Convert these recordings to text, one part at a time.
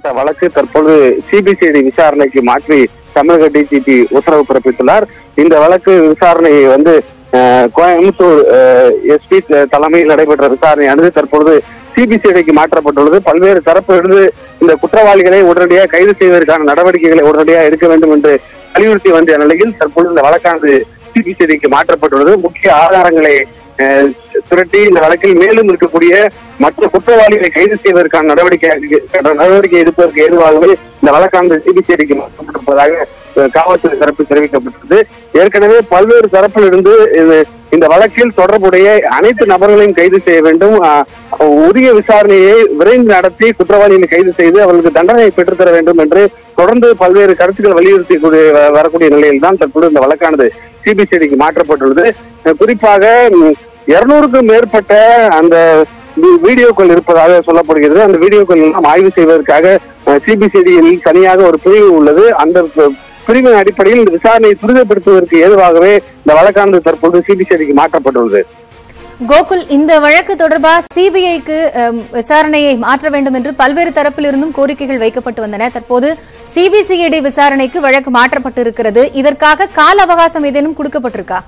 தொடரப்பட்ட வழக்கு தற்போது சிபிசிஐடி விசாரணைக்கு மாற்றி தமிழக டிஜிபி உத்தரவு பிறப்பித்துள்ளார். இந்த வழக்கு விசாரணையை கோயம்புத்தூர் எஸ்பி தலைமையில் நடைபெற்ற விசாரணையானது தற்பொழுது சிபிசிஐடிக்கு மாற்றப்பட்டுள்ளது. பல்வேறு தரப்பிலிருந்து இந்த குற்றவாளிகளை உடனடியாக கைது செய்வதற்கான நடவடிக்கைகளை உடனடியாக எடுக்க வேண்டும் என்று வலியுறுத்தி வந்த நிலையில் தற்பொழுது இந்த வழக்கானது சிபிசிஐடிக்கு மாற்றப்பட்டுள்ளது. முக்கிய ஆதாரங்களை திரட்டி இந்த வழக்கில் மேலும் இருக்கக்கூடிய மற்ற குற்றவாளிகளை கைது செய்வதற்கான நடவடிக்கை எடுப்பதற்கு ஏதுவாகவே இந்த வழக்கானது சிபிசிஐடிக்கு மாற்றப்பட்டிருப்பதாக காவல்துறை தரப்பு தெரிவிக்கப்பட்டது. ஏற்கனவே பல்வேறு தரப்பிலிருந்து இந்த வழக்கில் தொடர்புடைய அனைத்து நபர்களையும் கைது செய்ய வேண்டும், உரிய விசாரணையை விரைந்து நடத்தி குற்றவாளிகளை கைது செய்து அவர்களுக்கு தண்டனை பெற்றுத்தர வேண்டும் என்று தொடர்ந்து பல்வேறு கருத்துக்கள் வலியுறுத்தி வரக்கூடிய நிலையில் தான் தற்போது இந்த வழக்கானது சிபிசிஐடிக்கு மாற்றப்பட்டுள்ளது. குறிப்பாக 200க்கும் மேற்பட்ட அந்த வீடியோக்கள் இருப்பதாக சொல்லப்படுகிறது. அந்த வீடியோக்கள் எல்லாம் ஆய்வு செய்வதற்காக சிபிசிஐடியில் தனியாக ஒரு பிரிவு உள்ளது. அந்த பிரிவின் அடிப்படையில் இந்த விசாரணையை துரிதப்படுத்துவதற்கு ஏதுவாகவே இந்த வழக்கானது தற்போது சிபிசிஐடிக்கு மாற்றப்பட்டுள்ளது. கோகுல், இந்த வழக்கு தொடர்பாக சிபிஐக்கு விசாரணையை மாற்ற வேண்டும் என்று பல்வேறு தரப்பிலிருந்தும் கோரிக்கைகள் வைக்கப்பட்டு வந்தன. தற்போது சிபிசிஐடி விசாரணைக்கு வழக்கு மாற்றப்பட்டிருக்கிறது. இதற்காக கால அவகாசம் ஏதேனும் கொடுக்கப்பட்டிருக்கா?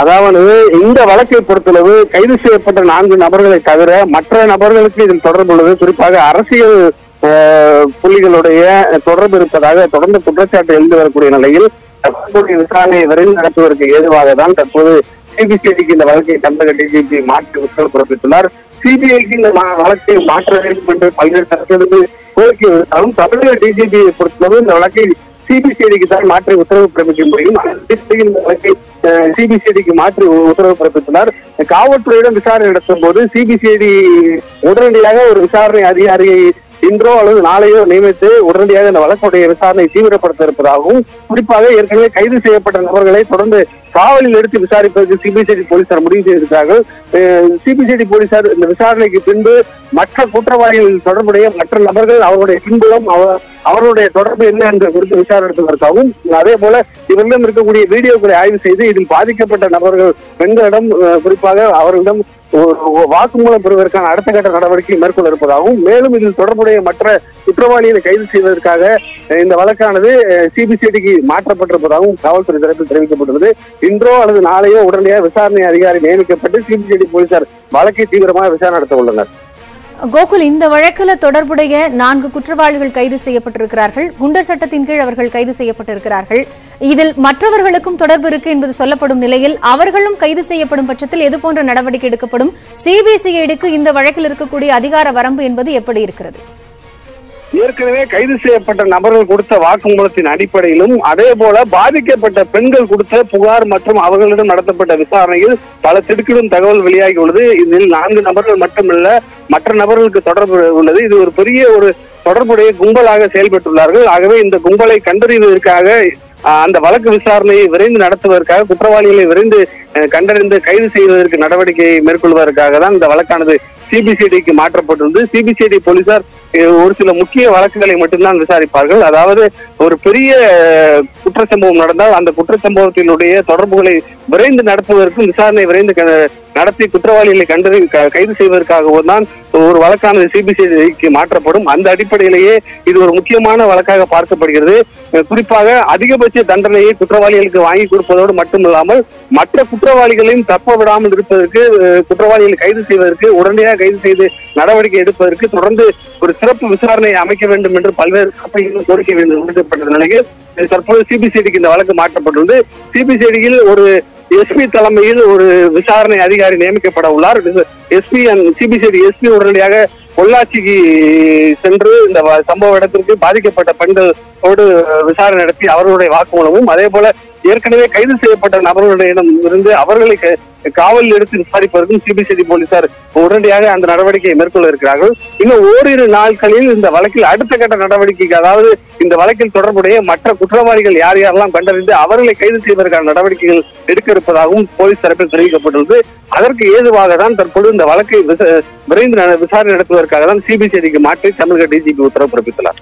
அதாவது இந்த வழக்கை பொறுத்தளவு கைது செய்யப்பட்ட 4 நபர்களை தவிர மற்ற நபர்களுக்கு இதில் தொடர்பு உள்ளது. குறிப்பாக அரசியல் புள்ளிகளுடைய தொடர்பு இருப்பதாக தொடர்ந்து குற்றச்சாட்டு எழுந்து வரக்கூடிய நிலையில் தற்போதைய விசாரணையை விரைந்து நடத்துவதற்கு ஏதுவாக தான் தற்போது சிபிசிஐடிக்கு இந்த வழக்கை தமிழக டிஜிபி மாற்றி உத்தரவு பிறப்பித்துள்ளார். சிபிஐக்கு இந்த வழக்கை மாற்ற வேண்டும் என்று பல்வேறு தரப்பிலிருந்து கோரிக்கை விடுத்தாலும் தமிழக டிஜிபியை பொறுத்தளவு இந்த வழக்கை சிபிசிஐடிக்கு தான் மாற்றி உத்தரவு பிறப்பிக்க முடியும். இந்த வழக்கை சிபிசிஐடிக்கு மாற்றி உத்தரவு பிறப்பித்துள்ளார். காவல்துறையிடம் விசாரணை நடத்தும் போது சிபிசிஐடி உடனடியாக ஒரு விசாரணை அதிகாரியை இன்றோ அல்லது நாளையோ நியமித்து உடனடியாக இந்த வழக்குடைய விசாரணை தீவிரப்படுத்த இருப்பதாகவும், குறிப்பாக ஏற்கனவே கைது செய்யப்பட்ட நபர்களை தொடர்ந்து காவலில் எடுத்து விசாரிப்பதற்கு சிபிசிஐடி போலீசார் முடிவு செய்திருக்கிறார்கள். சிபிசிஐடி போலீசார் இந்த விசாரணைக்கு பின்பு மற்ற குற்றவாளிகள் தொடர்புடைய மற்ற நபர்கள் அவருடைய பின்புலம் அவர்களுடைய தொடர்பு என்ன என்று குறித்து விசாரணை நடத்துவதற்காகவும், அதே போல இவரிடம் இருக்கக்கூடிய வீடியோக்களை ஆய்வு செய்து இதில் பாதிக்கப்பட்ட நபர்கள் பெண்களிடம் குறிப்பாக அவர்களிடம் வாக்குமூலம் பெறுவதற்கான அடுத்த கட்ட நடவடிக்கை மேற்கொள்ள இருப்பதாகவும், மேலும் இதில் தொடர்புடைய மற்ற குற்றவாளிகளை கைது செய்வதற்காக இந்த வழக்கானது சிபிசிஐடிக்கு மாற்றப்பட்டிருப்பதாகவும் காவல்துறை தரப்பில் தெரிவிக்கப்பட்டுள்ளது. இன்றோ அல்லது நாளையோ உடனடியாக விசாரணை அதிகாரி நியமிக்கப்பட்டு சிபிசிஐடி போலீசார் வழக்கை தீவிரமாக விசாரணை நடத்த உள்ளனர். கோகுல், இந்த வழக்கில் தொடர்புடைய 4 குற்றவாளிகள் கைது செய்யப்பட்டிருக்கிறார்கள். குண்டர் சட்டத்தின் கீழ் அவர்கள் கைது செய்யப்பட்டிருக்கிறார்கள். இதில் மற்றவர்களுக்கும் தொடர்பு இருக்கு என்பது சொல்லப்படும் நிலையில் அவர்களும் கைது செய்யப்படும் பட்சத்தில் எது போன்ற நடவடிக்கை எடுக்கப்படும்? சிபிசிஐடிக்கு இந்த வழக்கில் இருக்கக்கூடிய அதிகார வரம்பு என்பது எப்படி இருக்கிறது? ஏற்கனவே கைது செய்யப்பட்ட நபர்கள் கொடுத்த வாக்குமூலத்தின் அடிப்படையிலும் அதே போல பாதிக்கப்பட்ட பெண்கள் கொடுத்த புகார் மற்றும் அவர்களிடம் நடத்தப்பட்ட விசாரணையில் பல திடுக்கிடும் தகவல் வெளியாகி உள்ளது. இதில் 4 நபர்கள் மட்டுமல்ல, மற்ற நபர்களுக்கு தொடர்பு உள்ளது. இது ஒரு பெரிய தொடர்புடைய கும்பலாக செயல்பட்டுள்ளார்கள். ஆகவே இந்த கும்பலை கண்டறிவதற்காக அந்த வழக்கு விசாரணையை விரைந்து நடத்துவதற்காக குற்றவாளிகளை விரைந்து கண்டறிந்து கைது செய்வதற்கு நடவடிக்கையை மேற்கொள்வதற்காக தான் இந்த வழக்கானது சிபிசிஐடிக்கு மாற்றப்பட்டுள்ளது. சிபிசிஐடி போலீசார் ஒரு சில முக்கிய வழக்குகளை மட்டும்தான் விசாரிப்பார்கள். அதாவது ஒரு பெரிய குற்றச்சம்பவம் நடந்தால் அந்த குற்றச்சம்பவத்தினுடைய தொடர்புகளை விரைந்து நடத்துவதற்கும் விசாரணை விரைந்து நடத்தி குற்றவாளிகளை கைது செய்வதற்காகவும் தான் ஒரு வழக்கானது சிபிசிஐடிக்கு மாற்றப்படும். அந்த அடிப்படையிலேயே இது ஒரு முக்கியமான வழக்காக பார்க்கப்படுகிறது. குறிப்பாக அதிகபட்ச தண்டனையை குற்றவாளிகளுக்கு வாங்கி கொடுப்பதோடு மட்டுமில்லாமல் மற்ற குற்றவாளிகளையும் தப்ப விடாமல் இருப்பதற்கு, குற்றவாளிகளை கைது செய்வதற்கு, உடனடியாக கைது செய்து நடவடிக்கை எடுப்பதற்கு தொடர்ந்து ஒரு சிறப்பு விசாரணை அமைக்க வேண்டும் என்று பல்வேறு தரப்பிலும் கோரிக்கை விடுக்கப்பட்ட நிலையில் தற்போது சிபிசிஐடிக்கு இந்த வழக்கு மாற்றப்பட்டுள்ளது. சிபிசிஐடியில் ஒரு எஸ்பி தலைமையில் ஒரு விசாரணை அதிகாரி நியமிக்கப்பட உள்ளார். சிபிசிஐடி எஸ்பி உடனடியாக பொள்ளாச்சிக்கு சென்று இந்த சம்பவ இடத்திற்கு பாதிக்கப்பட்ட பெண்களோடு விசாரணை நடத்தி அவர்களுடைய வாக்குமூலமும், அதே போல ஏற்கனவே கைது செய்யப்பட்ட நபர்களிடம் இருந்து அவர்களை காவலில் எடுத்து விசாரிப்பதற்கும் சிபிசிஐடி போலீசார் உடனடியாக அந்த நடவடிக்கையை மேற்கொள்ள இருக்கிறார்கள். இன்னும் ஓரிரு நாட்களில் இந்த வழக்கில் அடுத்த கட்ட நடவடிக்கைக்கு, அதாவது இந்த வழக்கில் தொடர்புடைய மற்ற குற்றவாளிகள் யார் யாரெல்லாம் கண்டறிந்து அவர்களை கைது செய்வதற்கான நடவடிக்கைகள் எடுக்க இருப்பதாகவும் போலீஸ் தரப்பில் தெரிவிக்கப்பட்டுள்ளது. அதற்கு ஏதுவாக தான் தற்போது இந்த வழக்கை விரைந்து விசாரணை நடத்துவதற்காக தான் சிபிசிஐடிக்கு மாற்றி தமிழக டிஜிபி உத்தரவு பிறப்பித்துள்ளார்.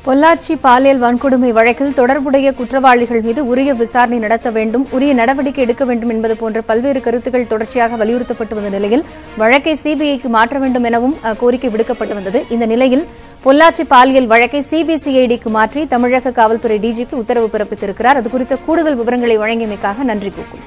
பொள்ளாச்சி பாலியல் வன்கொடுமை வழக்கில் தொடர்புடைய குற்றவாளிகள் மீது உரிய விசாரணை நடத்த வேண்டும், உரிய நடவடிக்கை எடுக்க வேண்டும் என்பது போன்ற பல்வேறு கருத்துக்கள் தொடர்ச்சியாக வலியுறுத்தப்பட்டு வந்த நிலையில் வழக்கை சிபிஐக்கு மாற்ற வேண்டும் எனவும் கோரிக்கை விடுக்கப்பட்டு வந்தது. இந்த நிலையில் பொள்ளாச்சி பாலியல் வழக்கை சிபிசிஐடிக்கு மாற்றி தமிழக காவல்துறை டிஜிபி உத்தரவு பிறப்பித்திருக்கிறார். அது குறித்த கூடுதல் விவரங்களை வழங்கியமைக்காக நன்றி கோகுல்.